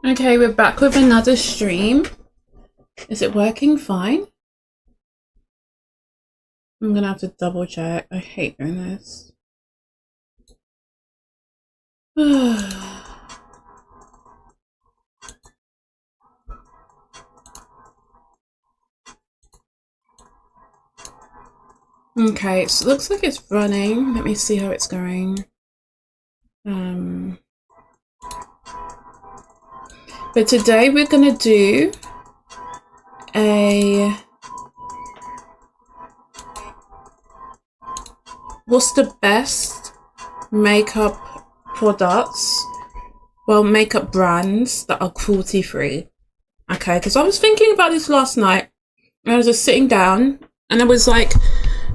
Okay, we're back with another stream. Is it working fine? I'm gonna have to double check. I hate doing this. Okay, so it looks like it's running. Let me see how it's going. But today we're gonna do what's the best makeup products, well, makeup brands that are cruelty free. Okay, because I was thinking about this last night and I was just sitting down and I was like,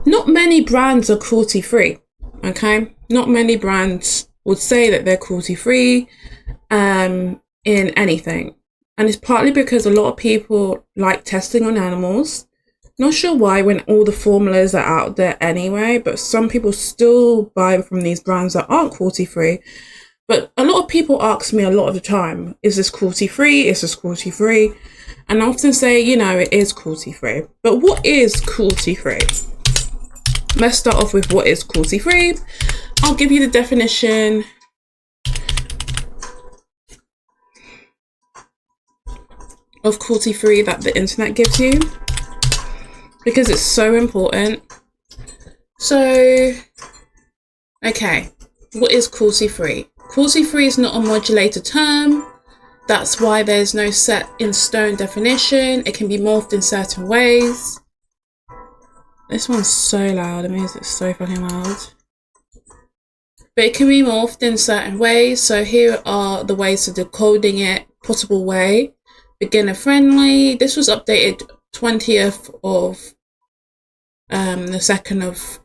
not many brands are cruelty free. Okay, not many brands would say that they're cruelty free in anything, and it's partly because a lot of people like testing on animals. Not sure why, when all the formulas are out there anyway, but some people still buy from these brands that aren't cruelty free. But a lot of people ask me a lot of the time, is this cruelty free? Is this cruelty free? And I often say, you know, it is cruelty free. But what is cruelty free? Let's start off with what is cruelty free. I'll give you the definition. Of cruelty free that the internet gives you, because it's so important. So, okay, what is cruelty free? Cruelty free is not a modulated term. That's why there's no set in stone definition. It can be morphed in certain ways. This one's so loud. The music's so fucking loud. But it can be morphed in certain ways. So here are the ways to decoding it. Possible way. Beginner friendly. This was updated 20th of the 2nd of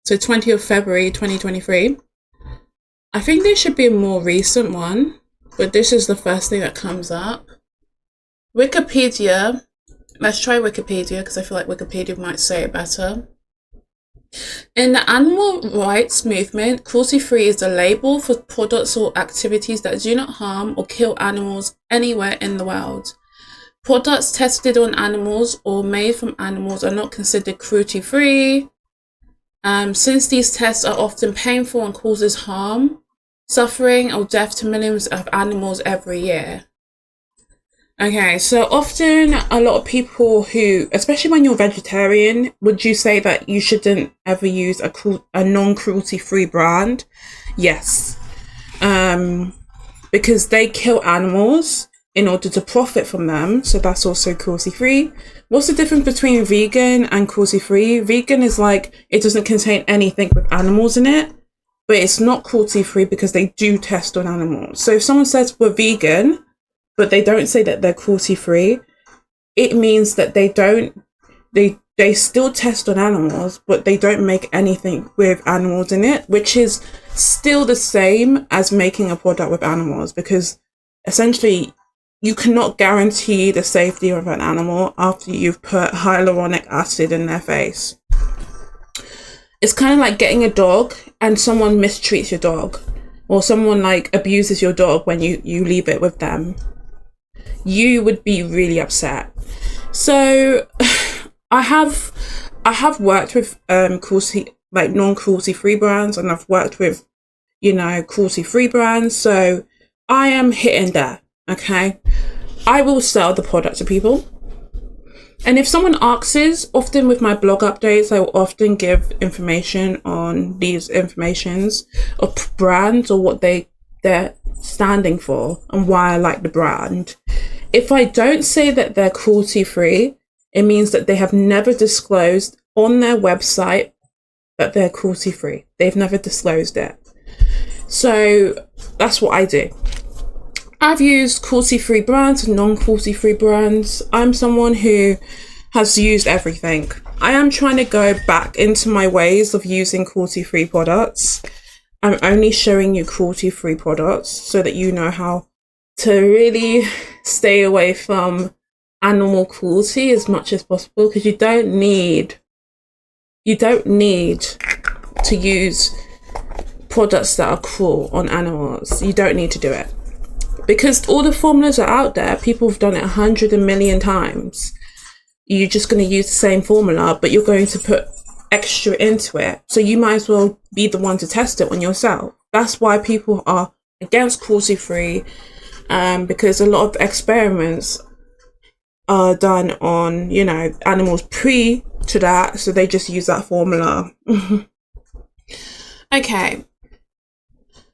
so 20th of February 2023. I think there should be a more recent one, but this is the first thing that comes up. Wikipedia. Let's try Wikipedia because I feel like Wikipedia might say it better. In the animal rights movement, cruelty-free is a label for products or activities that do not harm or kill animals anywhere in the world. Products tested on animals or made from animals are not considered cruelty-free, since these tests are often painful and causes harm, suffering, or death to millions of animals every year. Okay, so often a lot of people who, especially when you're vegetarian, would you say that you shouldn't ever use a non-cruelty free brand? Yes. Because they kill animals in order to profit from them, so that's also cruelty free. What's the difference between vegan and cruelty free? Vegan is like, it doesn't contain anything with animals in it, but it's not cruelty free because they do test on animals. So if someone says we're vegan, but they don't say that they're cruelty free, it means that they still test on animals, but they don't make anything with animals in it, which is still the same as making a product with animals, because essentially you cannot guarantee the safety of an animal after you've put hyaluronic acid in their face. It's kind of like getting a dog and someone mistreats your dog, or someone like abuses your dog when you leave it with them. You would be really upset. So I have worked with cruelty, like non-cruelty free brands, and I've worked with, you know, cruelty free brands. So I am hitting there. Okay, I will sell the product to people. And if someone asks, often with my blog updates, I will often give information on these informations of brands or what they're standing for and why I like the brand. If I don't say that they're cruelty free, it means that they have never disclosed on their website that they're cruelty free. They've never disclosed it. So that's what I do. I've used cruelty free brands and non-cruelty free brands. I'm someone who has used everything. I am trying to go back into my ways of using cruelty free products. I'm only showing you cruelty free products so that you know how to really stay away from animal cruelty as much as possible, because you don't need to use products that are cruel on animals. You don't need to do it. because all the formulas are out there. People have done it 100 million times. You're just going to use the same formula, but you're going to put extra into it. So you might as well be the one to test it on yourself. That's why people are against cruelty-free, because a lot of experiments are done on, you know, animals pre to that, so they just use that formula. Okay.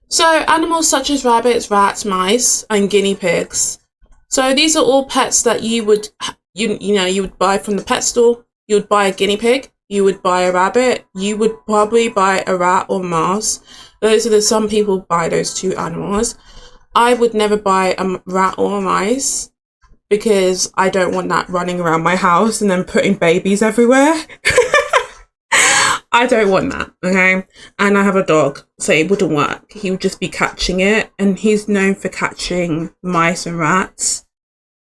So animals such as rabbits, rats, mice, and guinea pigs. So these are all pets that you would buy from the pet store. You would buy a guinea pig. You would buy a rabbit. You would probably buy a rat or mouse. Those are some people buy those two animals. I would never buy a rat or a mice because I don't want that running around my house and then putting babies everywhere. I don't want that, okay? And I have a dog, so it wouldn't work. He would just be catching it, and he's known for catching mice and rats.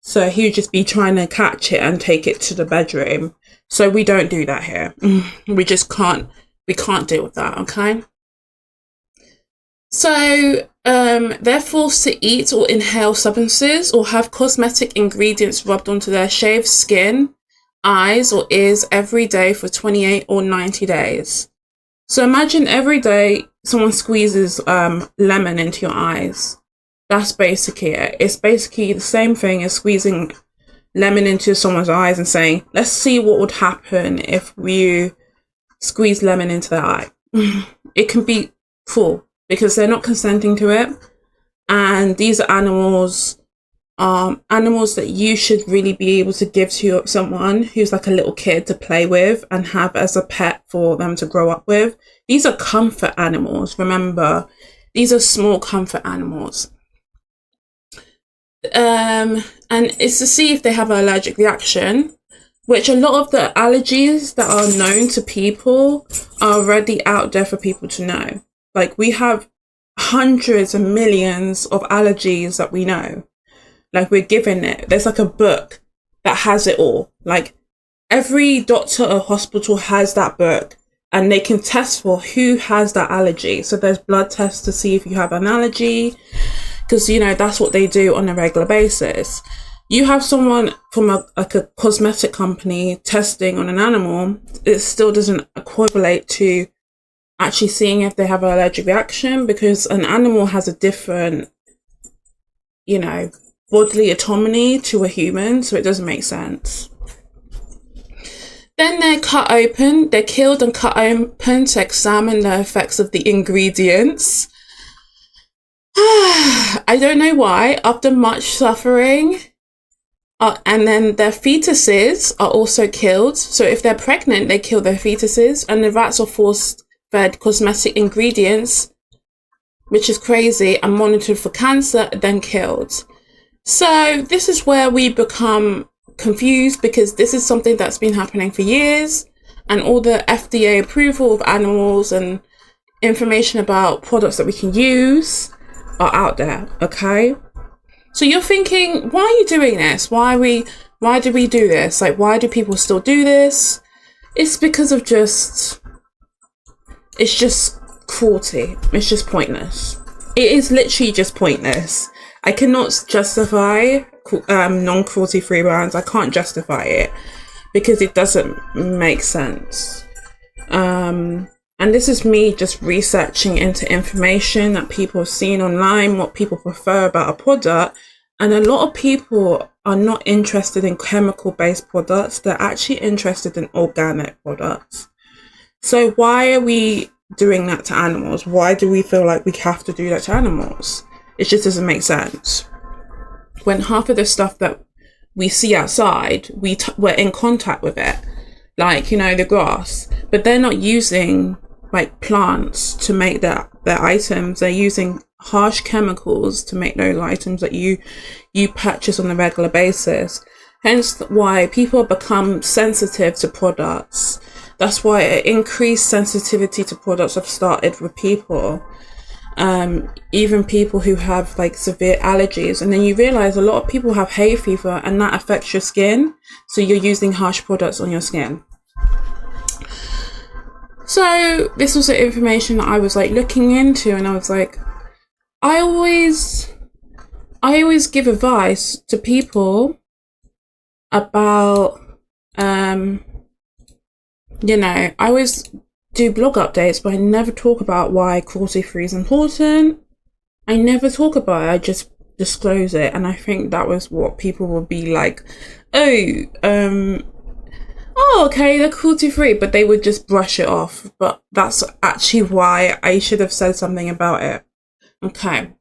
So he would just be trying to catch it and take it to the bedroom. So we don't do that here. We just can't deal with that, okay? So they're forced to eat or inhale substances or have cosmetic ingredients rubbed onto their shaved skin, eyes or ears every day for 28 or 90 days. So imagine every day someone squeezes lemon into your eyes. That's basically it. It's basically the same thing as squeezing lemon into someone's eyes and saying, let's see what would happen if we squeeze lemon into their eye. It can be cruel because they're not consenting to it. And these are animals that you should really be able to give to someone who's like a little kid to play with and have as a pet for them to grow up with. These are comfort animals. Remember, these are small comfort animals. And it's to see if they have an allergic reaction, which a lot of the allergies that are known to people are already out there for people to know. Like, we have hundreds and millions of allergies that we know. Like, we're given it. There's like a book that has it all. Like, every doctor or hospital has that book, and they can test for who has that allergy. So there's blood tests to see if you have an allergy, because, you know, that's what they do on a regular basis. You have someone from a cosmetic company testing on an animal, it still doesn't equivalent to actually seeing if they have an allergic reaction, because an animal has a different, you know, bodily autonomy to a human, so it doesn't make sense. Then they're cut open, they're killed and cut open to examine the effects of the ingredients. I don't know why, after much suffering, and then their fetuses are also killed. So if they're pregnant, they kill their fetuses, and the rats are force-fed cosmetic ingredients, which is crazy, and monitored for cancer, then killed. So this is where we become confused, because this is something that's been happening for years, and all the FDA approval of animals and information about products that we can use are out there, okay? So you're thinking, why are you doing this? Why do we do this? Like, why do people still do this? It's because of it's just cruelty. It's just pointless. It is literally just pointless. I cannot justify non-cruelty free brands. I can't justify it because it doesn't make sense. And this is me just researching into information that people have seen online, what people prefer about a product. And a lot of people are not interested in chemical-based products. They're actually interested in organic products. So why are we doing that to animals? Why do we feel like we have to do that to animals? It just doesn't make sense. When half of the stuff that we see outside, we're in contact with it. Like, you know, the grass. But they're not using like plants to make their items. They're using harsh chemicals to make those items that you purchase on a regular basis. Hence why people become sensitive to products. That's why increased sensitivity to products have started with people. Even people who have like severe allergies, and then you realize a lot of people have hay fever, and that affects your skin, so you're using harsh products on your skin. So this was the information that I was like looking into, and I was like, I always I always give advice to people about, you know, I always do blog updates, but I never talk about why cruelty-free is important. I never talk about it, I just disclose it. And I think that was what people would be like, oh, okay, they're cruelty-free, but they would just brush it off. But that's actually why I should have said something about it. Okay,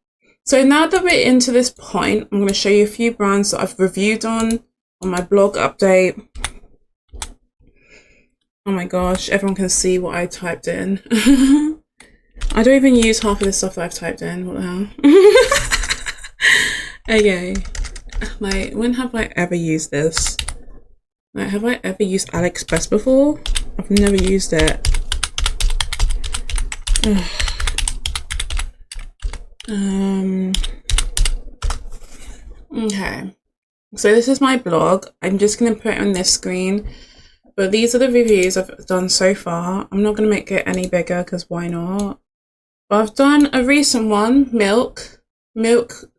so now that we're into this point, I'm going to show you a few brands that I've reviewed on my blog update. Oh my gosh, everyone can see what I typed in. I don't even use half of the stuff that I've typed in. What the hell? Okay, like, when have I ever used this? Like, have I ever used AliExpress before? I've never used it. Okay, so this is my blog. I'm just gonna put it on this screen, but these are the reviews I've done so far. I'm not gonna make it any bigger because why not? But I've done a recent one, Milk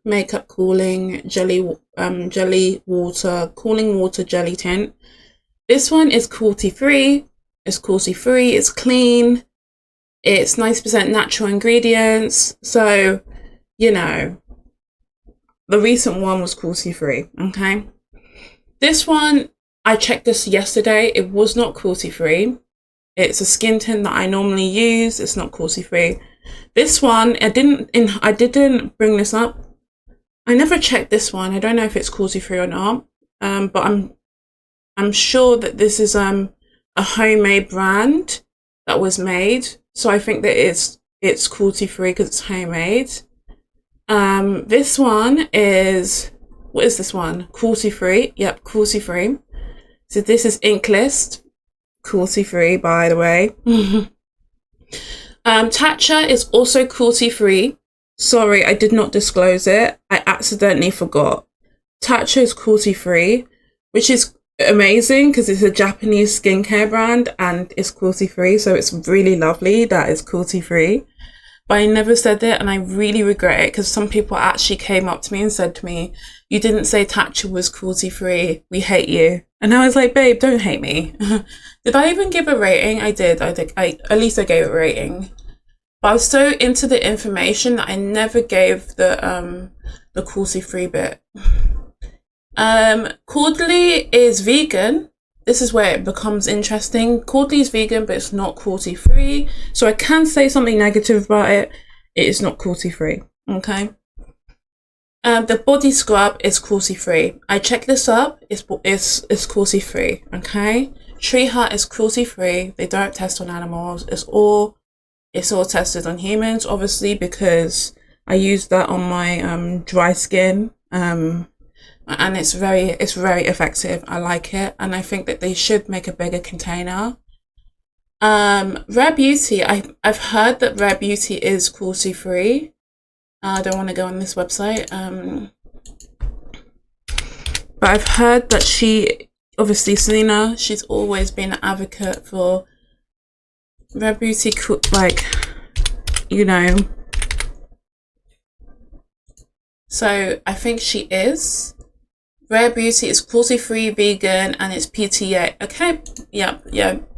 Makeup Cooling Jelly Water Cooling Water Jelly Tint. This one is cruelty-free. It's cruelty-free. It's clean. It's 90% natural ingredients. So, you know, the recent one was cruelty-free. Okay. This one, I checked this yesterday. It was not cruelty-free. It's a skin tint that I normally use. It's not cruelty-free. This one, I didn't bring this up. I never checked this one. I don't know if it's cruelty-free or not. But I'm sure that this is a homemade brand that was made. So I think that it's cruelty-free because it's homemade. This one is, what is this one? Cruelty-free. Yep, cruelty-free. So this is Inklist, cruelty-free, by the way. Tatcha is also cruelty-free. Sorry, I did not disclose it. I accidentally forgot. Tatcha is cruelty-free, which is amazing because it's a Japanese skincare brand and it's cruelty-free. So it's really lovely that it's cruelty-free. But I never said it and I really regret it because some people actually came up to me and said to me, you didn't say Tatcha was cruelty-free. We hate you. And I was like, babe, don't hate me. Did I even give a rating? I did. At least I gave a rating. But I was so into the information that I never gave the cruelty-free bit. Caudalie is vegan. This is where it becomes interesting. Caudalie is vegan, but it's not cruelty-free. So I can say something negative about it. It is not cruelty-free. Okay. The body scrub is cruelty-free. I checked this up. It's cruelty-free. Okay. Tree Hut is cruelty-free. They don't test on animals. It's all tested on humans, obviously, because I use that on my dry skin. And it's very effective. I like it, and I think that they should make a bigger container. Rare Beauty, I've heard that Rare Beauty is cruelty-free. I don't want to go on this website. But I've heard that obviously Selena, she's always been an advocate for Rare Beauty, like, you know. So I think she is. Rare Beauty is cruelty-free, vegan, and it's PTA. Okay, yeah,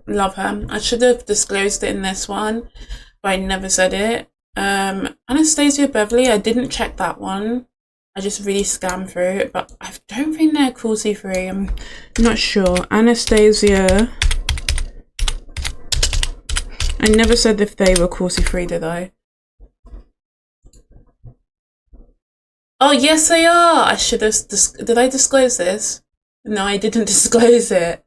love her. I should have disclosed it in this one, but I never said it. Anastasia Beverly, I didn't check that one. I just really scanned through it, but I don't think they're cruelty-free. I'm not sure. Anastasia, I never said if they were cruelty-free, did I? Oh, yes, they are. I should have. Did I disclose this? No, I didn't disclose it.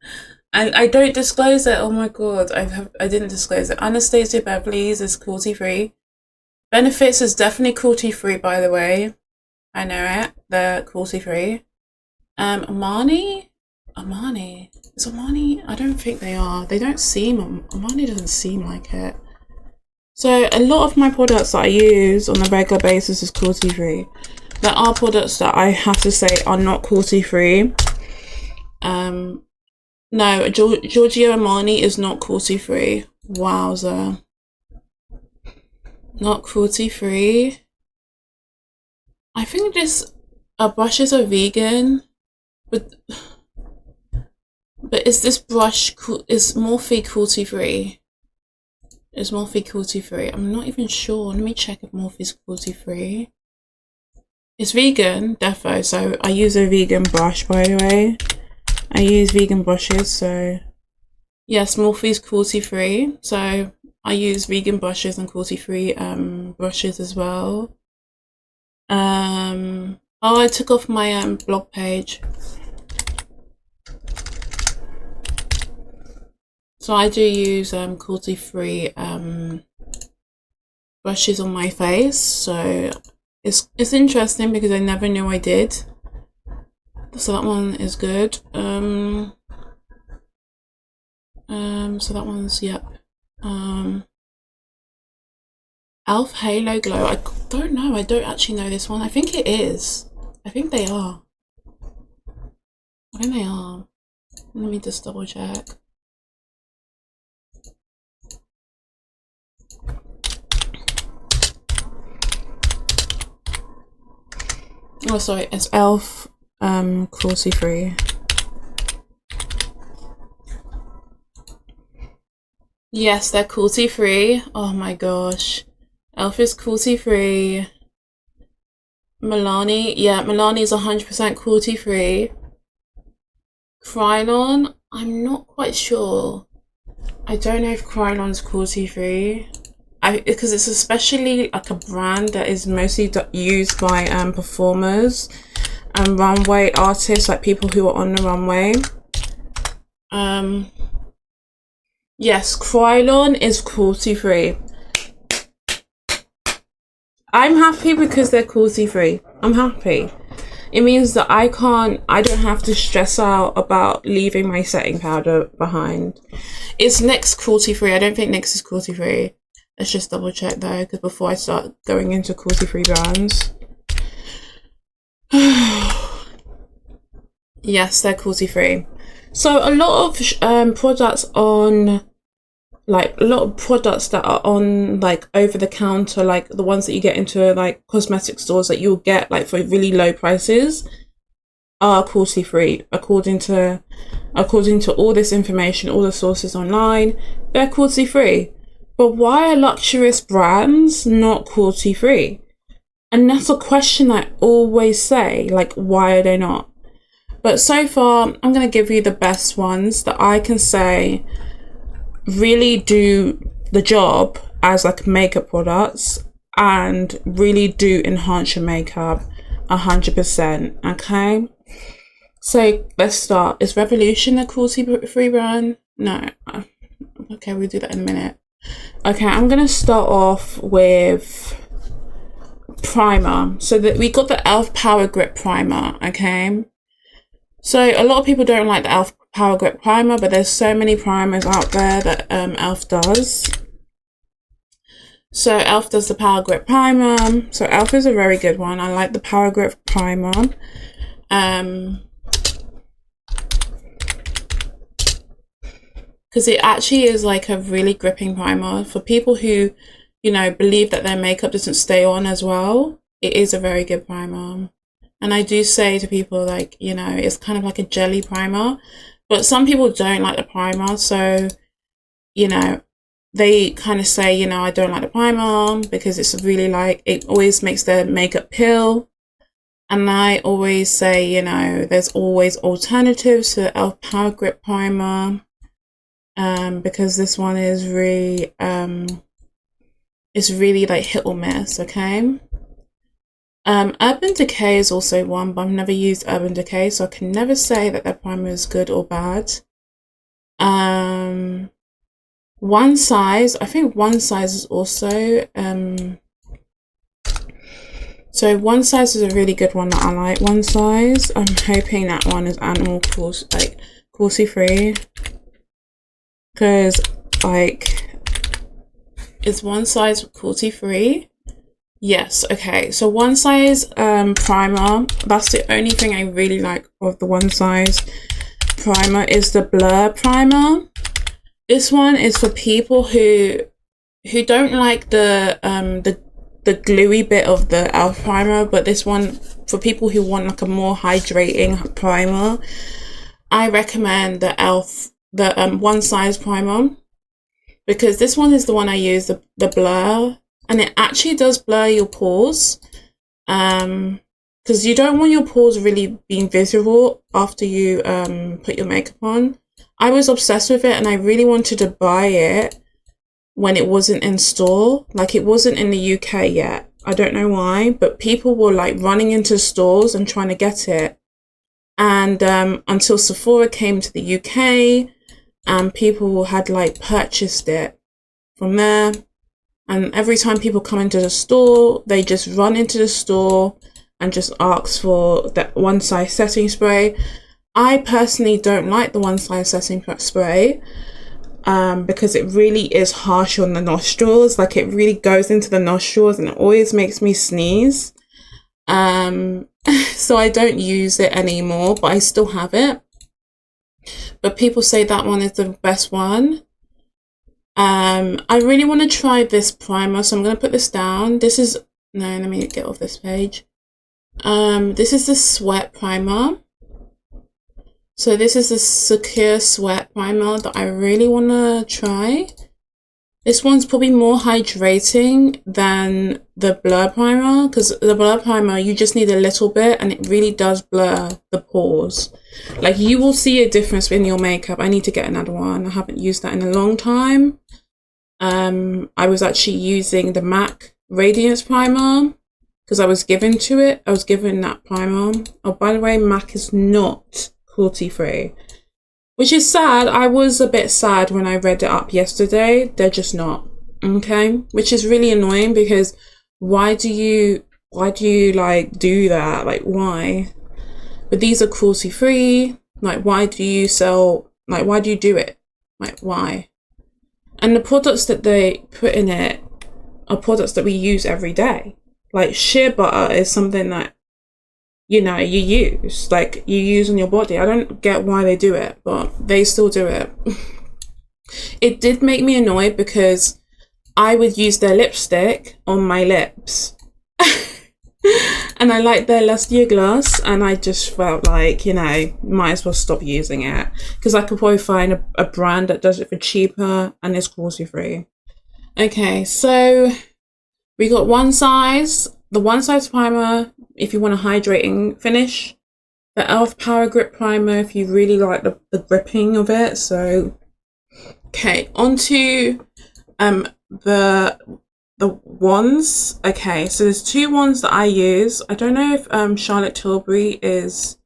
And I don't disclose it. Oh my god, I didn't disclose it. Anastasia Beverly's is cruelty-free. Benefits is definitely cruelty-free, by the way. I know it. They're cruelty-free. Armani? Is Armani? I don't think they are. They don't seem. Armani doesn't seem like it. So a lot of my products that I use on a regular basis is cruelty-free. There are products that I have to say are not cruelty-free. No, Giorgio Armani is not cruelty-free. Wowza. Not cruelty-free. I think this Our brushes are vegan, but is this brush is Morphe cruelty free? Is Morphe cruelty free? I'm not even sure. Let me check if Morphe's cruelty free. It's vegan, defo. So I use a vegan brush, by the way. I use vegan brushes, so yes, Morphe's cruelty free. So I use vegan brushes and cruelty free brushes as well. Oh, I took off my blog page. So I do use cruelty free brushes on my face. So it's interesting because I never knew I did. So that one is good. So that one's, yep. Elf Halo Glow. I don't know. I don't actually know this one. I think it is. I think they are. I think they are. Let me just double check. Oh, sorry. It's Elf cruelty free. Yes, they're cruelty free. Oh my gosh. Elf is cruelty free. Milani, yeah, Milani is 100% cruelty free. Krylon, I'm not quite sure. I don't know if Krylon's cruelty free. Because it's especially like a brand that is mostly used by performers and runway artists, like people who are on the runway. Yes, Krylon is cruelty free. I'm happy because they're cruelty free. I'm happy. It means that I don't have to stress out about leaving my setting powder behind. Is NYX cruelty free? I don't think NYX is cruelty free. Let's just double check though, because before I start going into cruelty free brands. Yes, they're cruelty free. So a lot of products on, like a lot of products that are on like over the counter, like the ones that you get into like cosmetic stores that you'll get like for really low prices, are cruelty free according to all this information, all the sources online. They're cruelty free. But why are luxurious brands not cruelty free? And that's a question I always say, like, why are they not? But so far, I'm going to give you the best ones that I can say really do the job as like makeup products and really do enhance your makeup 100%. Okay, so let's start. Is Revolution a cruelty free brand? No. Okay, we'll do that in a minute. Okay, I'm gonna start off with primer. So that we got the e.l.f. Power Grip Primer. Okay, so a lot of people don't like the e.l.f. Power Grip Primer, but there's so many primers out there that e.l.f. does. So e.l.f. does the Power Grip Primer. So e.l.f. is a very good one. I like the Power Grip Primer. Because it actually is like a really gripping primer for people who, you know, believe that their makeup doesn't stay on as well. It is a very good primer. And I do say to people, like, you know, it's kind of like a jelly primer, but some people don't like the primer. So, you know, they kind of say, you know, I don't like the primer because it's really like, it always makes their makeup peel. And I always say, you know, there's always alternatives to the e.l.f. Power Grip Primer. Because this one is really it's really like hit or miss. Okay, Urban Decay is also one, but I've never used Urban Decay, so I can never say that their primer is good or bad. One Size, I think One Size is also so One Size is a really good one that I like. One Size, I'm hoping that one is animal cruelty free. Because, like, is One Size cruelty free? Yes, okay. So One Size primer, that's the only thing I really like of the One Size primer is the Blur Primer. This one is for people who don't like the the gluey bit of the e.l.f. primer, but this one, for people who want like a more hydrating primer, I recommend the e.l.f. the One Size primer, because this one is the one I use, the blur, and it actually does blur your pores, because you don't want your pores really being visible after you put your makeup on. I was obsessed with it and I really wanted to buy it when it wasn't in store. Like, it wasn't in the UK yet. I don't know why, but people were like running into stores and trying to get it. And until Sephora came to the UK, and people had like purchased it from there. And every time people come into the store, they just run into the store and just ask for that One Size setting spray. I personally don't like the One Size setting spray, because it really is harsh on the nostrils. Like, it really goes into the nostrils and it always makes me sneeze. So I don't use it anymore, but I still have it. But people say that one is the best one. I really want to try this primer, so I'm going to put this down. This is, no, let me get off this page. This is the Sweat primer. So this is the Secure Sweat primer that I really want to try. This one's probably more hydrating than the Blur primer, because the Blur primer, you just need a little bit and it really does blur the pores. Like, you will see a difference in your makeup. I need to get another one. I haven't used that in a long time. I was actually using the MAC Radiance primer because I was given to it. I was given that primer. Oh, by the way, MAC is not cruelty free, which is sad. I was a bit sad when I read it up yesterday. They're just not, okay? Which is really annoying, because why do you like do that? Like, why? But these are cruelty free. Like, why do you sell, like, why do you do it? Like, why? And the products that they put in it are products that we use every day. Like, shea butter is something that, you know, you use, like, you use on your body. I don't get why they do it, but they still do it. It did make me annoyed because I would use their lipstick on my lips. And I like their Lustier gloss, and I just felt like, you know, might as well stop using it, because I could probably find a brand that does it for cheaper and is cruelty free. Okay, so we got One Size, the One Size primer if you want a hydrating finish, the e.l.f. Power Grip primer if you really like the gripping of it. So, okay, onto the wands. Okay, so there's two wands that I use. I don't know if Charlotte Tilbury is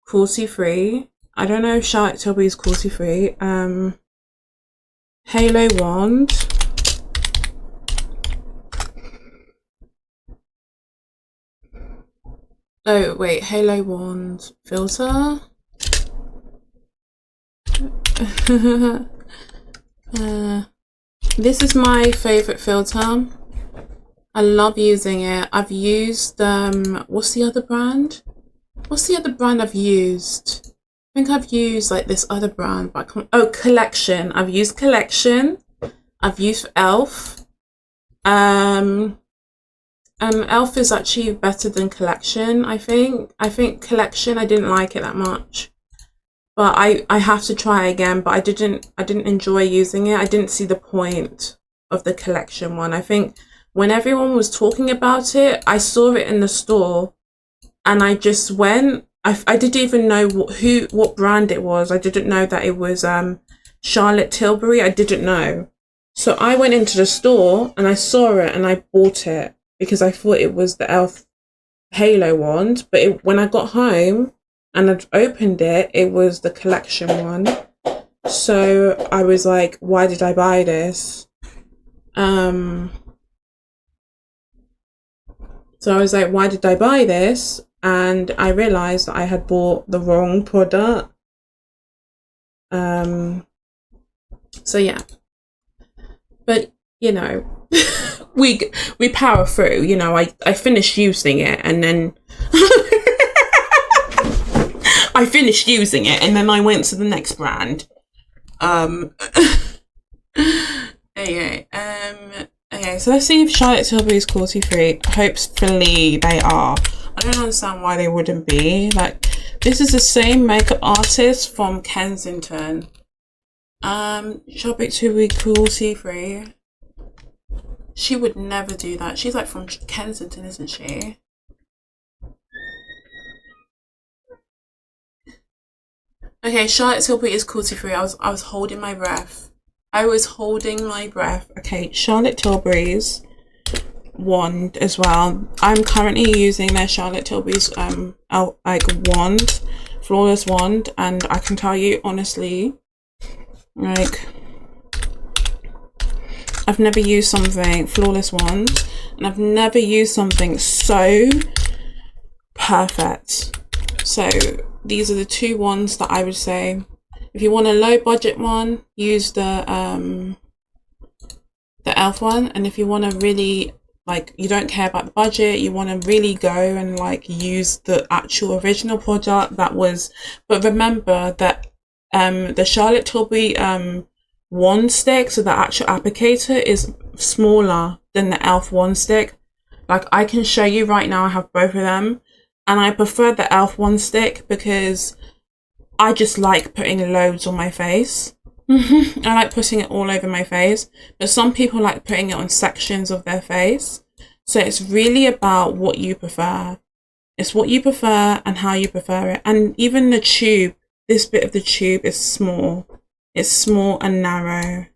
cruelty free. I don't know if Charlotte Tilbury is cruelty free. Halo wand. Oh wait, Halo wand filter. This is my favorite filter. I love using it. I've used what's the other brand? What's the other brand I've used? I think I've used like this other brand, but I can't. Oh, Collection. I've used Collection. I've used e.l.f. e.l.f. is actually better than Collection, I think. I think Collection, I didn't like it that much. But I have to try again, but I didn't enjoy using it. I didn't see the point of the Collection one. I think when everyone was talking about it, I saw it in the store and I just went. I didn't even know what brand it was. I didn't know that it was Charlotte Tilbury. I didn't know. So I went into the store and I saw it and I bought it because I thought it was the e.l.f. Halo wand. But when I got home and I'd opened it, it was the Collection one. So I was like, why did I buy this? So I was like, why did I buy this? And I realized that I had bought the wrong product. So yeah. But, you know, we power through. You know, I finished using it and then I finished using it and then I went to the next brand. Okay. Okay, so let's see if Charlotte Tilbury is cruelty free. Hopefully they are. I don't understand why they wouldn't be. Like, this is the same makeup artist from Kensington. Charlotte Tilbury cruelty free. She would never do that. She's like from Kensington, isn't she? Okay, Charlotte Tilbury is cruelty free. I was holding my breath. I was holding my breath. Okay, Charlotte Tilbury's wand as well. I'm currently using their Charlotte Tilbury's like wand, flawless wand, and I can tell you honestly, like, I've never used something flawless wand, and I've never used something so perfect. So these are the two wands that I would say. If you want a low budget one, use the elf one, and if you want to really, like, you don't care about the budget, you want to really go and like use the actual original product that was, but remember that the Charlotte Tilbury wand stick, so the actual applicator is smaller than the elf wand stick. Like, I can show you right now, I have both of them, and I prefer the elf wand stick because I just like putting loads on my face. I like putting it all over my face, but some people like putting it on sections of their face. So it's really about what you prefer. It's what you prefer and how you prefer it. And even the tube, this bit of the tube is small. It's small and narrow.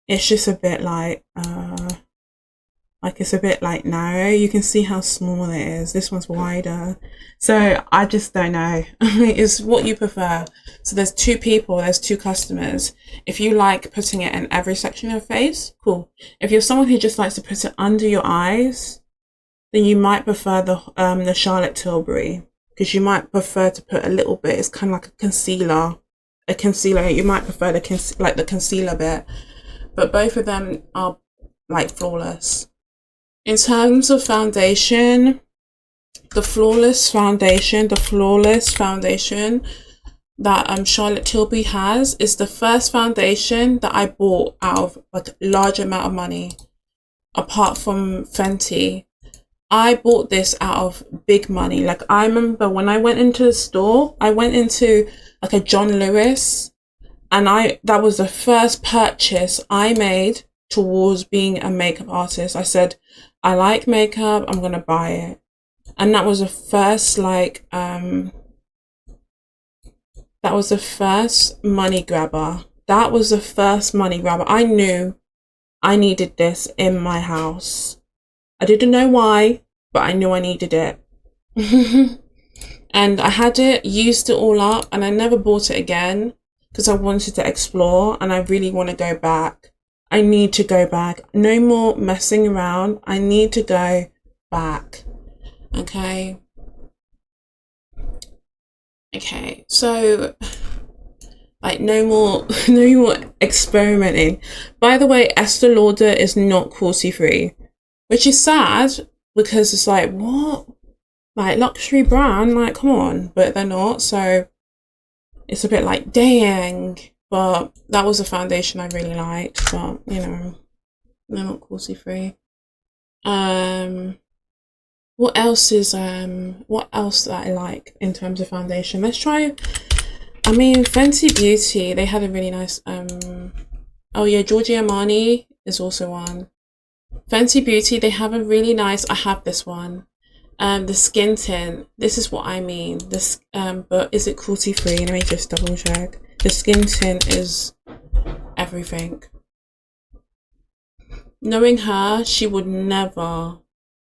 It's just a bit like it's a bit like narrow. You can see how small it is. This one's wider. So I just don't know. It's what you prefer. So there's two people, there's two customers. If you like putting it in every section of your face, cool. If you're someone who just likes to put it under your eyes, then you might prefer the Charlotte Tilbury, because you might prefer to put a little bit. It's kind of like a concealer. You might prefer the concealer bit, but both of them are like flawless. In terms of foundation, the flawless foundation that Charlotte Tilbury has is the first foundation that I bought out of like a large amount of money, apart from Fenty. I bought this out of big money. Like, I remember when I went into the store, I went into like a John Lewis, and that was the first purchase I made towards being a makeup artist. I said, I like makeup, I'm gonna buy it. And that was the first that was the first money grabber. I knew I needed this in my house. I didn't know why, but I knew I needed it. And I had it, used it all up, and I never bought it again because I wanted to explore, and I really want to go back. I need to go back. No more messing around. I need to go back. Okay. So like, no more experimenting. By the way, Estee Lauder is not cruelty free, which is sad because it's like, what? Like, luxury brand, like, come on, but they're not. So it's a bit like, dang. But that was a foundation I really liked, but you know, they're not cruelty free. What else that I like in terms of foundation? Let's try, I mean, Fenty Beauty, they had a really nice oh yeah, Giorgio Armani is also one. Fenty Beauty, they have a really nice, I have this one. The skin tint, this is what I mean. This but is it cruelty free? Let me just double check. The skin tint is everything. Knowing her, she would never,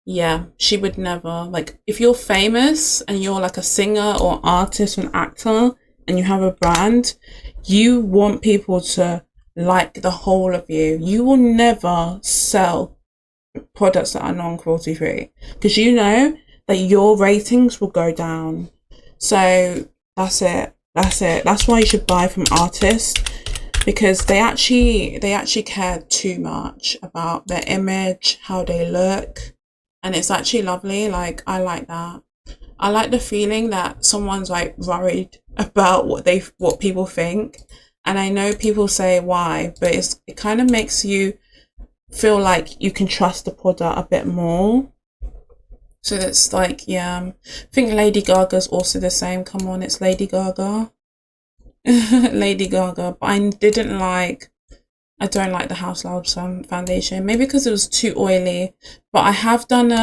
like, if you're famous and you're like a singer or artist or an actor and you have a brand, you want people to like the whole of you. You will never sell products that are non-cruelty free because you know that your ratings will go down. So that's it. That's why you should buy from artists, because they actually care too much about their image, how they look, and it's actually lovely. Like, I like that. I like the feeling that someone's like worried about what people think, and I know people say why, but it kind of makes you feel like you can trust the product a bit more. So that's like, yeah, I think Lady Gaga's also the same. Come on, it's Lady Gaga. Lady Gaga. But I don't like the House Labs foundation. Maybe because it was too oily. But I have done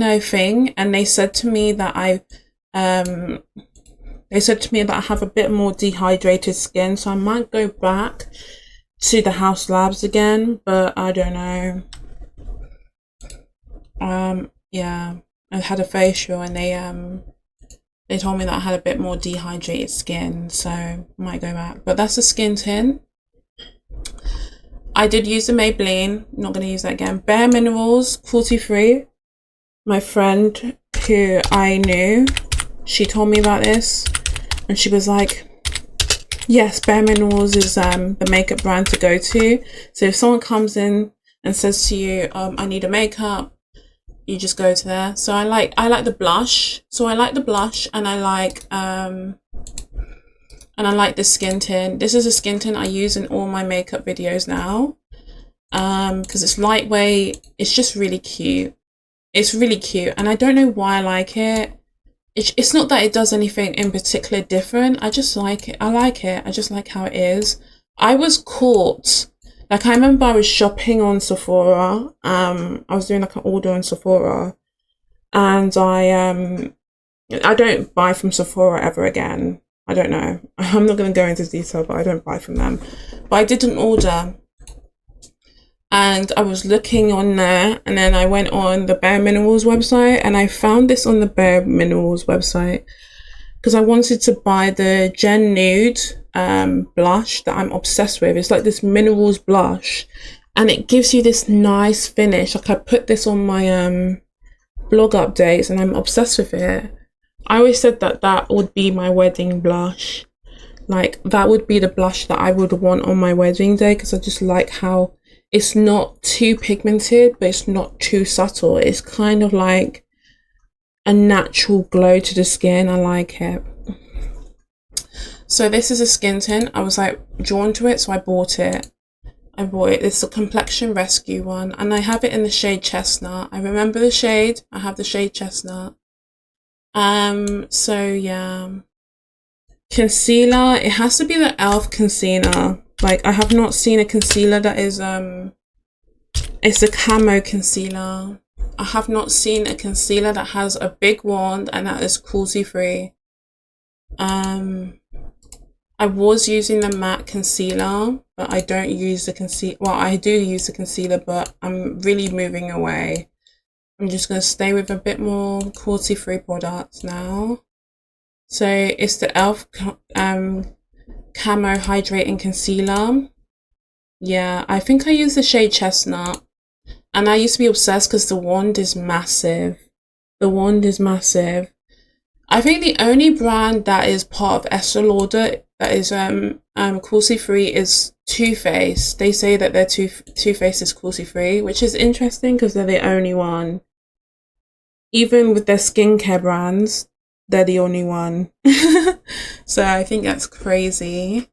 a thing, and they said to me that I have a bit more dehydrated skin, so I might go back to the House Labs again, but I don't know. Yeah, I had a facial, and they told me that I had a bit more dehydrated skin, so I might go back. But that's a skin tint. I did use the Maybelline. I'm not going to use that again. Bare Minerals, cruelty free. My friend who I knew, she told me about this, and she was like, yes, Bare Minerals is the makeup brand to go to. So if someone comes in and says to you, I need a makeup, you just go to there. So I like the blush. So I like the blush, and I like the skin tint. This is a skin tint I use in all my makeup videos now, because it's lightweight. It's just really cute. It's really cute, and I don't know why I like it. It's not that it does anything in particular different. I just like it. I like it. I just like how it is. I was caught. Like, I remember I was shopping on Sephora. I was doing like an order on Sephora, and I don't buy from Sephora ever again. I don't know. I'm not going to go into detail, but I don't buy from them. But I did an order, and I was looking on there, and then I went on the Bare Minerals website, and I found this on the Bare Minerals website because I wanted to buy the Gen Nude blush that I'm obsessed with. It's like this minerals blush, and it gives you this nice finish. Like, I put this on my blog updates, and I'm obsessed with it. I always said that would be my wedding blush. Like, that would be the blush that I would want on my wedding day, because I just like how it's not too pigmented, but it's not too subtle. It's kind of like a natural glow to the skin. I like it. So this is a skin tint. I was like drawn to it, so I bought it. It's a Complexion Rescue one, and I have it in the shade Chestnut. I remember the shade. I have the shade Chestnut. So yeah. Concealer, it has to be the e.l.f. concealer. Like, I have not seen a concealer that is it's a camo concealer. I have not seen a concealer that has a big wand and that is cruelty free. I was using the matte concealer, but I don't use the concealer. Well, I do use the concealer, but I'm really moving away. I'm just going to stay with a bit more cruelty free products now. So it's the e.l.f. Camo Hydrating Concealer. Yeah, I think I use the shade Chestnut. And I used to be obsessed because the wand is massive. The wand is massive. I think the only brand that is part of Estee Lauder that is cruelty free is Too Faced. They say that their Too Faced is cruelty free, which is interesting because they're the only one. Even with their skincare brands, they're the only one. So I think that's crazy.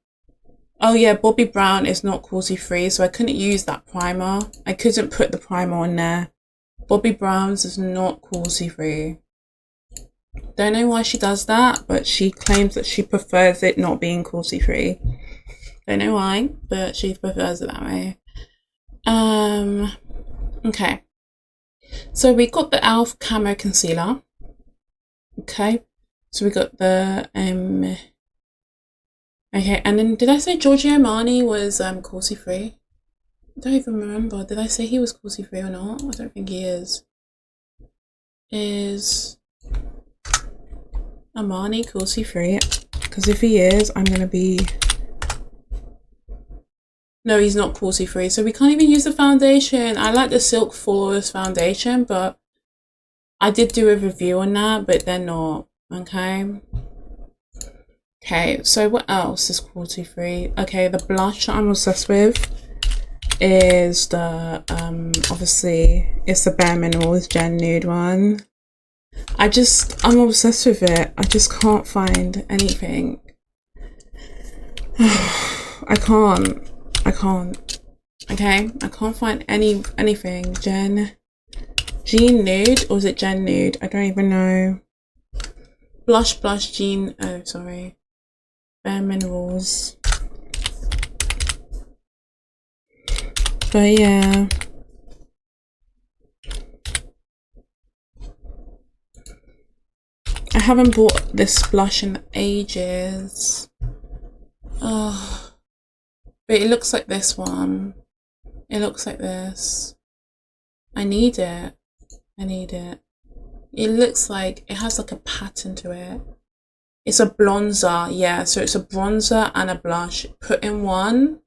Oh yeah, Bobbi Brown is not cruelty free, so I couldn't use that primer. I couldn't put the primer on there. Bobbi Brown's is not cruelty free. Don't know why she does that, but she claims that she prefers it not being cruelty free. Don't know why, but she prefers it that way. Okay. So we got the e.l.f. Camo Concealer. Okay. So we got the okay, and then did I say Giorgio Armani was cruelty free? I don't even remember. Did I say he was cruelty free or not? I don't think he is. Is Armani cruelty free? Because if he is, I'm gonna be... No, he's not cruelty free, so we can't even use the foundation. I like the Silk Flawless foundation, but I did do a review on that, but they're not. Okay. Okay, so what else is cruelty free? Okay, the blush that I'm obsessed with is the obviously it's the Bare Minerals Gen Nude one. I'm obsessed with it. I just can't find anything. I can't. Okay, I can't find anything. Jean Nude, or is it Jen Nude? I don't even know. Blush Jean, oh sorry. Bare Minerals. But yeah. I haven't bought this blush in ages. Oh, but it looks like this one. It looks like this. I need it. I need it. It looks like it has like a pattern to it. It's a bronzer, yeah. So it's a bronzer and a blush put in one.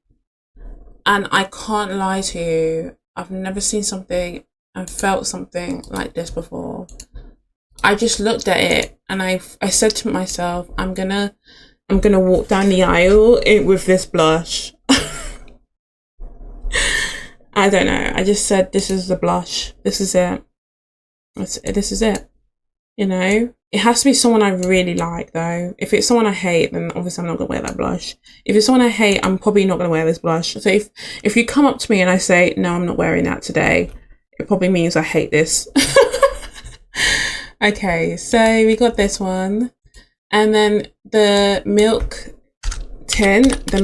And I can't lie to you, I've never seen something and felt something like this before. I just looked at it and I said to myself, I'm gonna walk down the aisle with this blush. I don't know. I just said, this is the blush. This is it. This is it. You know, it has to be someone I really like though. If it's someone I hate, then obviously I'm not gonna wear that blush. If it's someone I hate, I'm probably not gonna wear this blush. So if you come up to me and I say, no, I'm not wearing that today, it probably means I hate this. Okay, so we got this one. And then the milk tint, the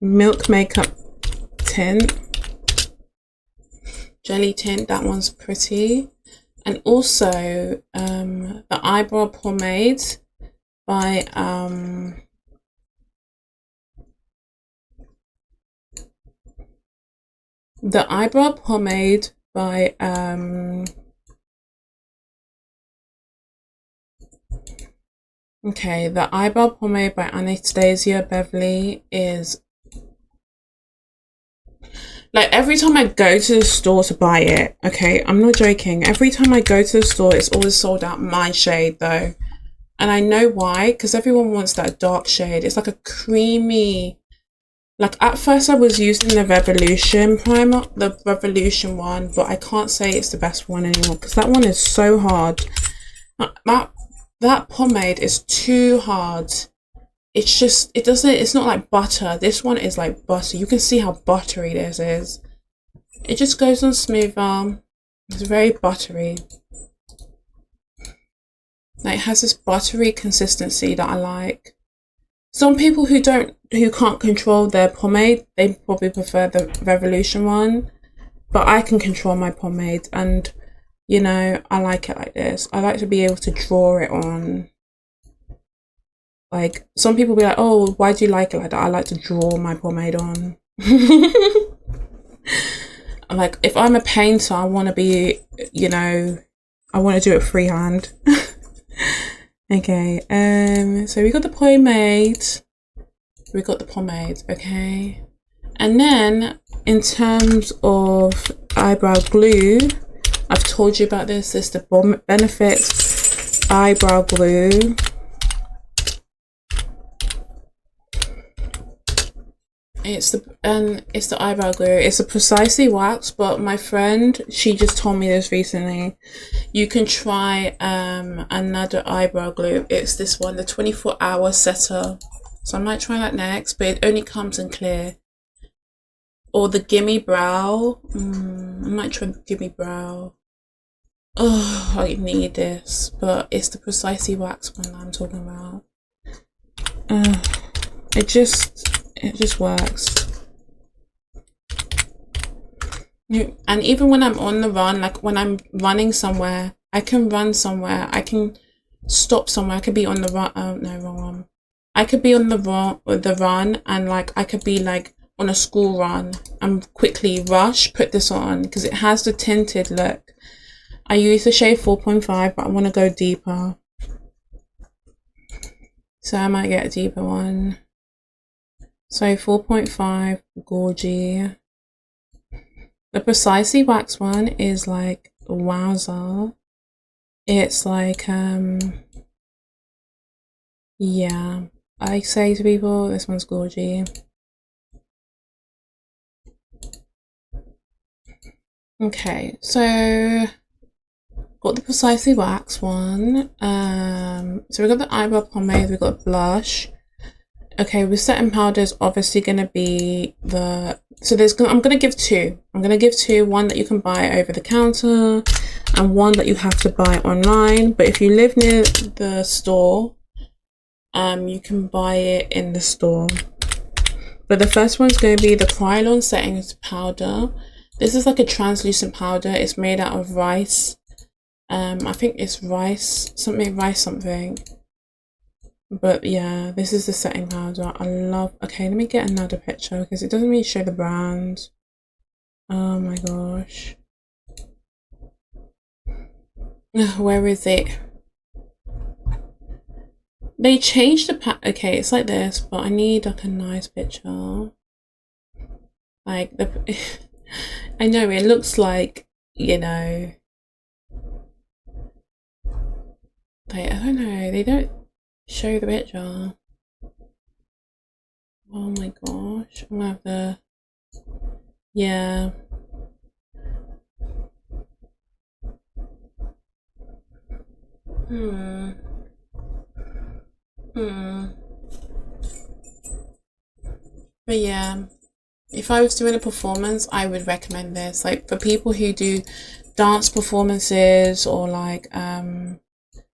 milk makeup tint. Jelly tint, that one's pretty. And also the eyebrow pomade by okay, the eyebrow pomade by Anastasia Beverly is like, every time I go to the store to buy it, okay, I'm not joking, every time I go to the store, it's always sold out my shade though. And I know why, because everyone wants that dark shade. It's like a creamy, like at first I was using the Revolution primer, the Revolution one, but I can't say it's the best one anymore because that one is so hard. That pomade is too hard. It's just, it's not like butter. This one is like butter. You can see how buttery this is. It just goes on smoother. It's very buttery. Like, it has this buttery consistency that I like. Some people who can't control their pomade, they probably prefer the Revolution one. But I can control my pomade and, you know, I like it like this. I like to be able to draw it on. Like, some people be like, oh, why do you like it like that? I like to draw my pomade on. Like, if I'm a painter, I want to be, you know, I want to do it freehand. Okay, so we got the pomade. Okay. And then, in terms of eyebrow glue, I've told you about this. This is the Benefit eyebrow glue. It's the eyebrow glue. It's a Precisely Wax, but my friend, she just told me this recently. You can try another eyebrow glue. It's this one, the 24-hour setter. So I might try that next, but it only comes in clear. Or the Gimme Brow. I might try the Gimme Brow. Oh, I need this, but it's the Precisely Wax one that I'm talking about. It just works. And even when I'm on the run, like when I'm running somewhere, I can run somewhere, I can stop somewhere, I could be on the run, no, wrong one. I could be on the run and like I could be like on a school run and quickly rush, put this on because it has the tinted look. I use the shade 4.5, but I want to go deeper. So I might get a deeper one. So 4.5, Gorgy. The Precisely Wax one is like, wowza. It's like, yeah. I say to people, this one's Gorgy. Okay, so got the Precisely Wax one. So we got the eyebrow pomade, we got blush. Okay, with setting powder is obviously going to be I'm going to give two. I'm going to give two, one that you can buy over the counter and one that you have to buy online. But if you live near the store, you can buy it in the store. But the first one's going to be the Krylon Setting Powder. This is like a translucent powder. It's made out of rice. I think it's rice something. But yeah, this is the setting powder. I love. Okay, let me get another picture because it doesn't really show the brand. Oh my gosh. Where is it? They changed the okay, it's like this, but I need like a nice picture. Like I know it looks like, you know, like, I don't know, they don't show the picture. Oh my gosh, I'm gonna have to, yeah. But yeah, if I was doing a performance, I would recommend this. Like for people who do dance performances or like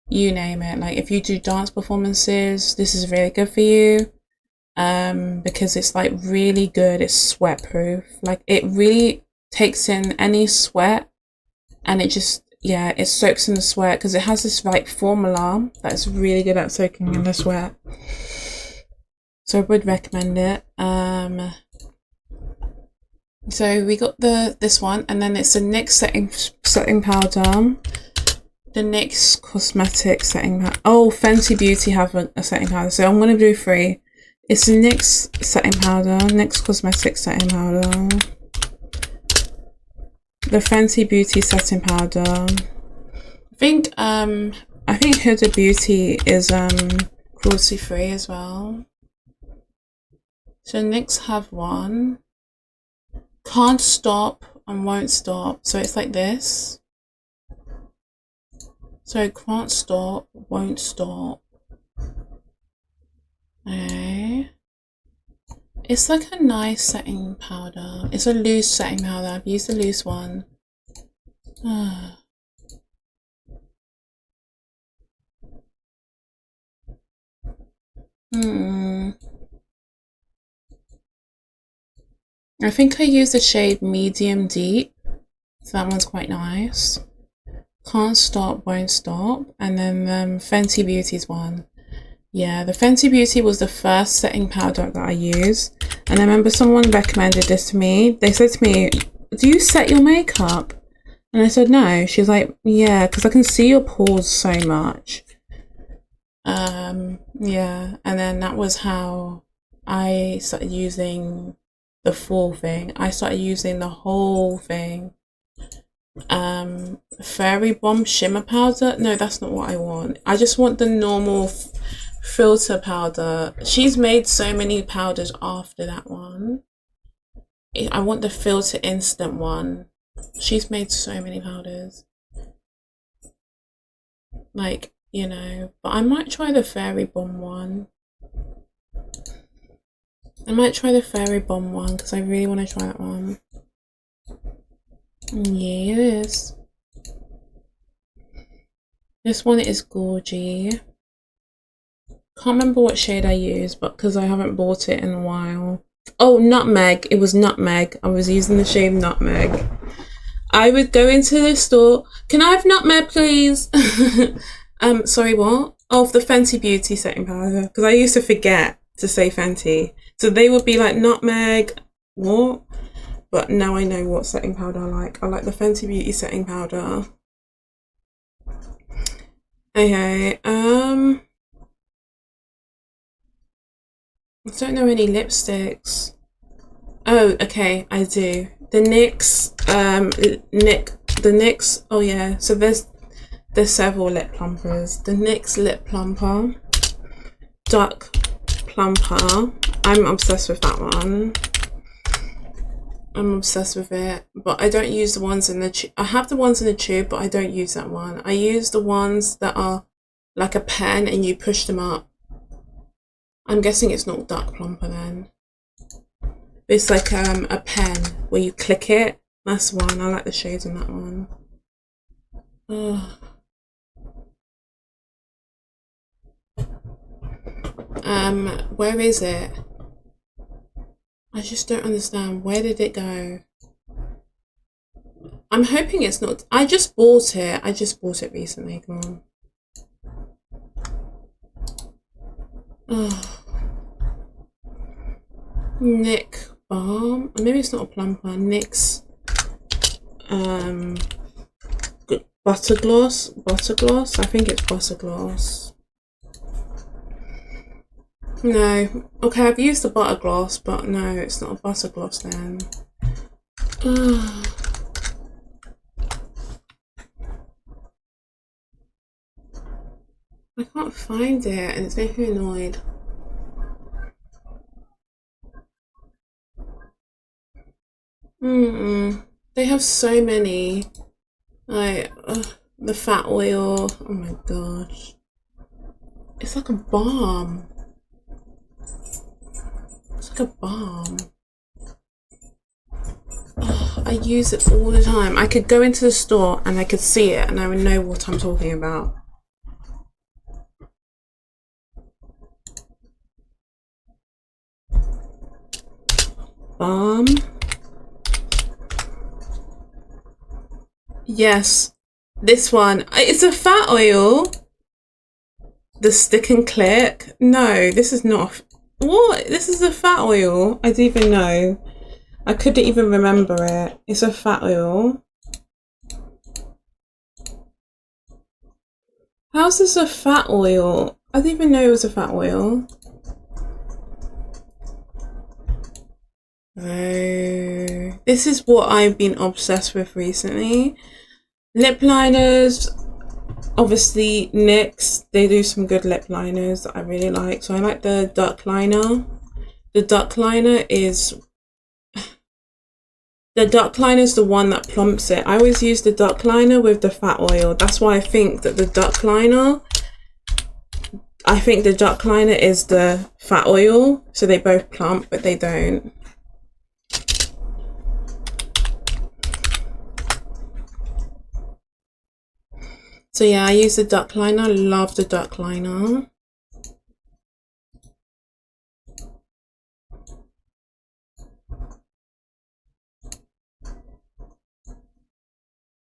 you name it. Like if you do dance performances, this is really good for you. Because it's like really good. It's sweat proof. Like it really takes in any sweat, and it just, yeah, it soaks in the sweat because it has this like formula that's really good at soaking in the sweat. So I would recommend it. So we got this one, and then it's the NYX setting powder. The NYX cosmetic setting powder. Oh, Fenty Beauty have a setting powder, so I'm gonna do 3. It's the NYX setting powder, NYX cosmetic setting powder, the Fenty Beauty setting powder. I think Huda Beauty is cruelty free as well. So NYX have one. Can't stop and won't stop. So it's like this. So can't stop, won't stop. Okay. It's like a nice setting powder. It's a loose setting powder. I've used the loose one. I think I used the shade medium deep, so that one's quite nice. Can't stop, won't stop, and then Fenty Beauty's one. Yeah, the Fenty Beauty was the first setting powder that I used, and I remember someone recommended this to me. They said to me, "Do you set your makeup?" And I said no. She's like, "Yeah, because I can see your pores so much." Yeah, and then that was how I started using the full thing. I started using the whole thing. Fairy Bomb shimmer powder. No, that's not what I want. I just want the normal filter powder. She's made so many powders after that one. I want the filter instant one. She's made so many powders. Like, you know, but I might try the Fairy Bomb one. I might try the Fairy Bomb one because I really want to try that one. Yes. This one is gorgy. Can't remember what shade I used, but because I haven't bought it in a while. Oh, Nutmeg. It was Nutmeg. I was using the shade Nutmeg. I would go into the store. Can I have Nutmeg, please? Sorry, what? Oh, the Fenty Beauty setting powder. Because I used to forget to say Fenty. So they would be like Nutmeg. What? But now I know what setting powder I like. I like the Fenty Beauty setting powder. Okay, I don't know any lipsticks. Oh, okay, I do. The NYX, the NYX, oh yeah, so there's several lip plumpers. The NYX lip plumper, Duck plumper. I'm obsessed with that one. I'm obsessed with it, but I don't use the ones in the tube. I have the ones in the tube, but I don't use that one. I use the ones that are like a pen and you push them up. I'm guessing it's not Dark Plumper then. It's like a pen where you click it. That's one. I like the shades on that one. Where is it? I just don't understand. Where did it go? I'm hoping it's not. I just bought it. I just bought it recently. Come on. Oh. Nick Balm. Maybe it's not a plumper. NYX butter gloss. I think it's butter gloss. No. Okay, I've used the butter gloss, but no, it's not a butter gloss then. I can't find it and it's making me annoyed. They have so many. Like, the fat oil. Oh my gosh. It's like a balm. It's like a balm. I use it all the time. I could go into the store and I could see it and I would know what I'm talking about. Balm. Yes, this one. It's a fat oil. The stick and click. No, this is not. What? This is a fat oil. I didn't even know. I couldn't even remember it. It's a fat oil. How's this a fat oil? I didn't even know it was a fat oil. Oh, this is what I've been obsessed with recently. Lip liners. Obviously, NYX, they do some good lip liners that I really like. So I like the duck liner. The duck liner is the one that plumps it. I always use the duck liner with the fat oil. That's why I think that the duck liner is the fat oil. So they both plump, but they don't. So yeah, I use the duck liner. I love the duck liner.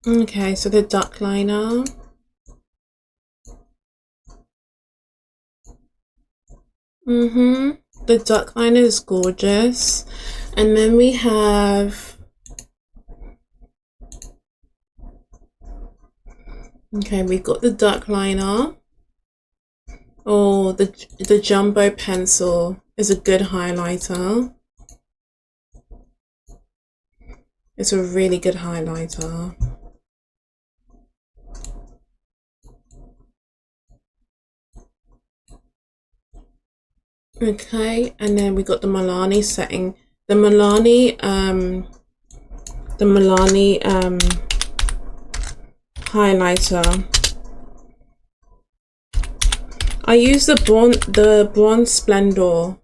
Okay, so the duck liner. The duck liner is gorgeous. And then we have... Okay, we've got the duck liner. Oh, the jumbo pencil is a good highlighter. It's a really good highlighter. Okay, and then we got the Milani setting. The Milani highlighter. I use the bronze splendor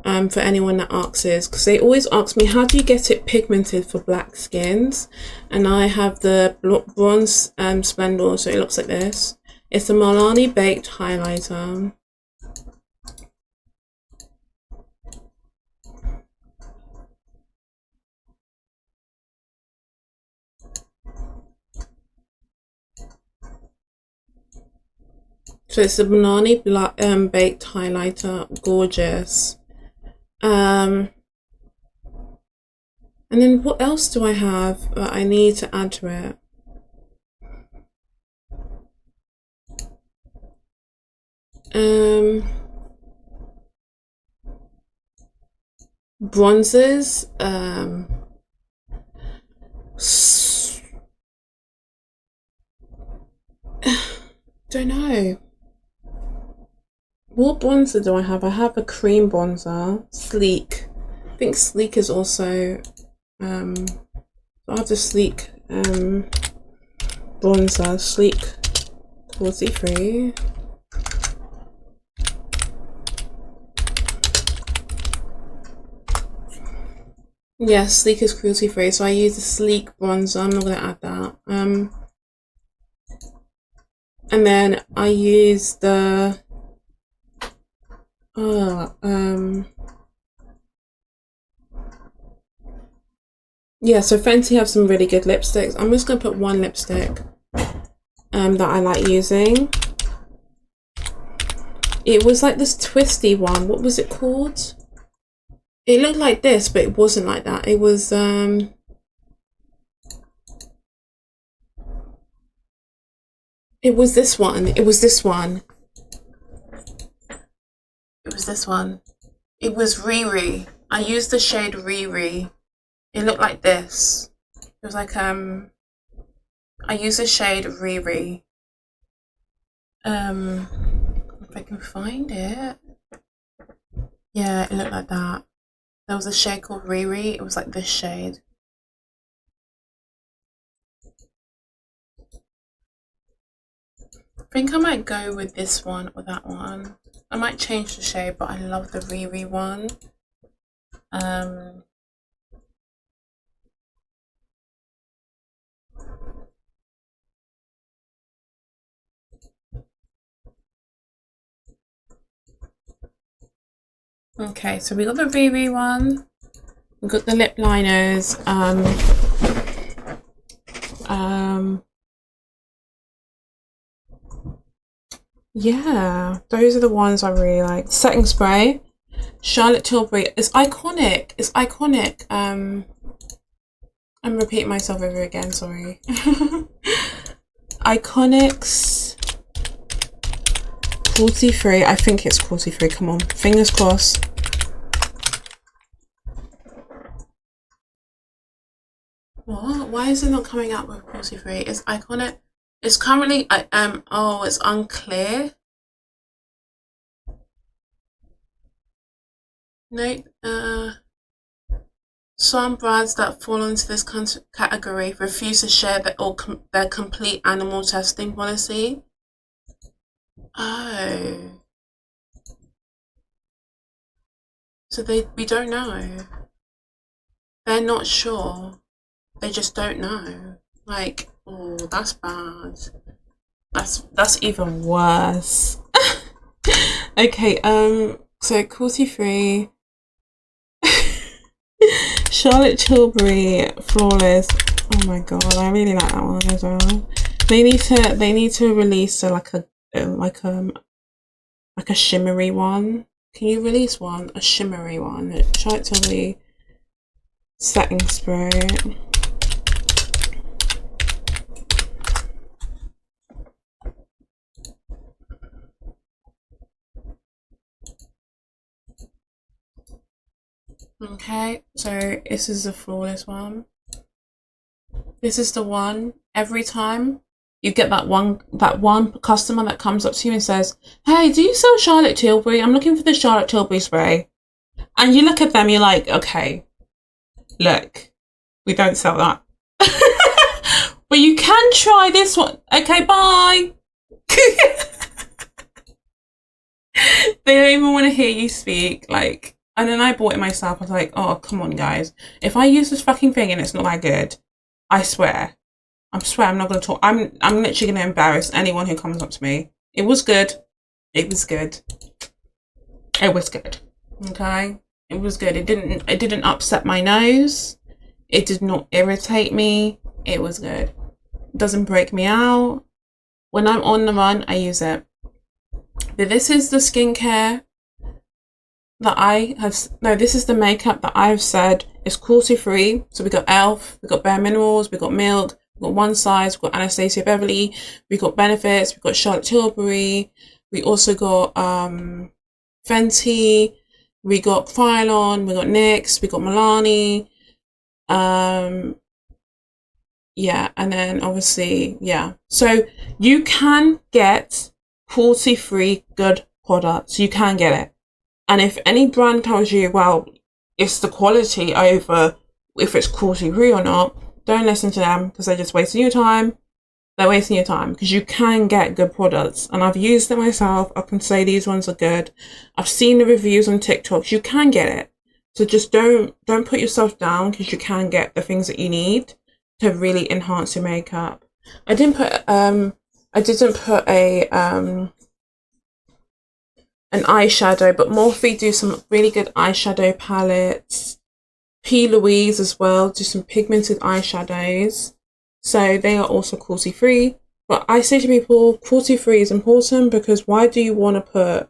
for anyone that asks, because they always ask me, how do you get it pigmented for black skins? And I have the bronze splendor, so it looks like this. It's the Milani baked highlighter. So it's the Milani baked highlighter, gorgeous. And then what else do I have that I need to add to it? Bronzers. Don't know. What bronzer do I have? I have a cream bronzer, Sleek. I think Sleek is also, I have the Sleek bronzer, Sleek Cruelty free. Yeah, Sleek is cruelty free, so I use the Sleek bronzer. I'm not gonna add that. And then I use the yeah, so Fenty have some really good lipsticks. I'm just gonna put one lipstick that I like using. It was like this twisty one. What was it called? It looked like this, but it wasn't like that. It was it was this one. It was this one. It was this one. It was Riri. I used the shade Riri. It looked like this. It was like I used the shade Riri. If I can find it. Yeah, it looked like that. There was a shade called Riri. It was like this shade. I think I might go with this one or that one. I might change the shade, but I love the Riri one. Okay, so we got the Riri one. We got the lip liners. Yeah, those are the ones I really like. Setting spray, Charlotte Tilbury. It's iconic. It's iconic. I'm repeating myself over again. Sorry. Iconics. Cruelty free. I think it's cruelty free. Come on, fingers crossed. What? Why is it not coming out with cruelty free? It's iconic. It's currently oh, it's unclear. Nope. Some brands that fall into this category refuse to share their complete animal testing policy. Oh. So we don't know. They're not sure. They just don't know. Like, oh, that's bad. That's even worse. Okay, so cruelty free. Charlotte Tilbury Flawless. Oh my god, I really like that one as well. They need to release like a shimmery one. Can you release one? A shimmery one. Charlotte Tilbury setting spray. Okay, so this is the flawless one. This is the one. Every time you get that one customer that comes up to you and says, "Hey, do you sell Charlotte Tilbury? I'm looking for the Charlotte Tilbury spray." And you look at them, you're like, "Okay, look, we don't sell that, but you can try this one. Okay, bye." They don't even want to hear you speak, like. And then I bought it myself. I was like, oh, come on, guys. If I use this fucking thing and it's not that good, I swear I'm not going to talk. I'm literally going to embarrass anyone who comes up to me. It was good. It was good. It was good. Okay? It was good. It didn't upset my nose. It did not irritate me. It was good. It doesn't break me out. When I'm on the run, I use it. But this is the skincare that this is the makeup that I've said is cruelty free. So we got Elf, we got Bare Minerals, we got Milk, we got One Size, we got Anastasia Beverly, we got Benefits, we got Charlotte Tilbury, we also got Fenty, we got Krylon, we got NYX, we got Milani, yeah, and then obviously, yeah. So you can get cruelty free good products. You can get it. And if any brand tells you, well, it's the quality over if it's cruelty free or not, don't listen to them, because they're just wasting your time. They're wasting your time, because you can get good products. And I've used them myself. I can say these ones are good. I've seen the reviews on TikTok. You can get it. So just don't put yourself down, because you can get the things that you need to really enhance your makeup. I didn't put a an eyeshadow, but Morphe do some really good eyeshadow palettes. P. Louise as well do some pigmented eyeshadows, so they are also cruelty free. But I say to people, cruelty free is important, because why do you want to put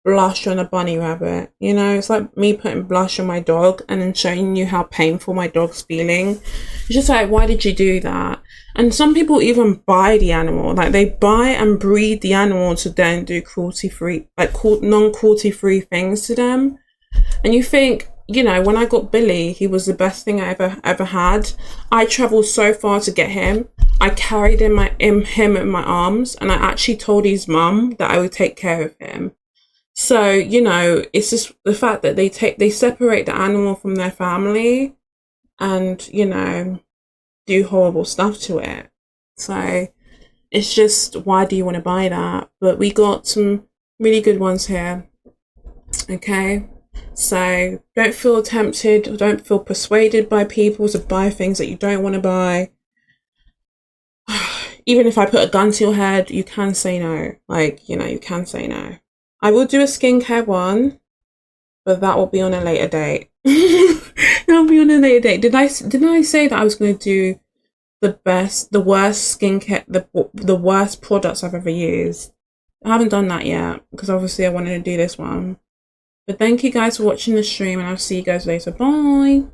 blush on a bunny rabbit? You know, it's like me putting blush on my dog and then showing you how painful my dog's feeling. It's just like, why did you do that? And some people even buy the animal, like they buy and breed the animal to then do cruelty free, like non-cruelty free things to them. And you think, you know, when I got Billy, he was the best thing I ever had. I traveled so far to get him. I carried him in my arms, and I actually told his mum that I would take care of him. So, you know, it's just the fact that they separate the animal from their family and, you know, do horrible stuff to it. So it's just, why do you want to buy that? But we got some really good ones here. Okay. So don't feel tempted, or don't feel persuaded by people to buy things that you don't want to buy. Even if I put a gun to your head, you can say no. Like, you know, you can say no. I will do a skincare one, but that will be on a later date. That'll be on a later date. Didn't I say that I was going to do the worst skincare, the worst products I've ever used? I haven't done that yet, because obviously I wanted to do this one. But thank you guys for watching the stream, and I'll see you guys later. Bye.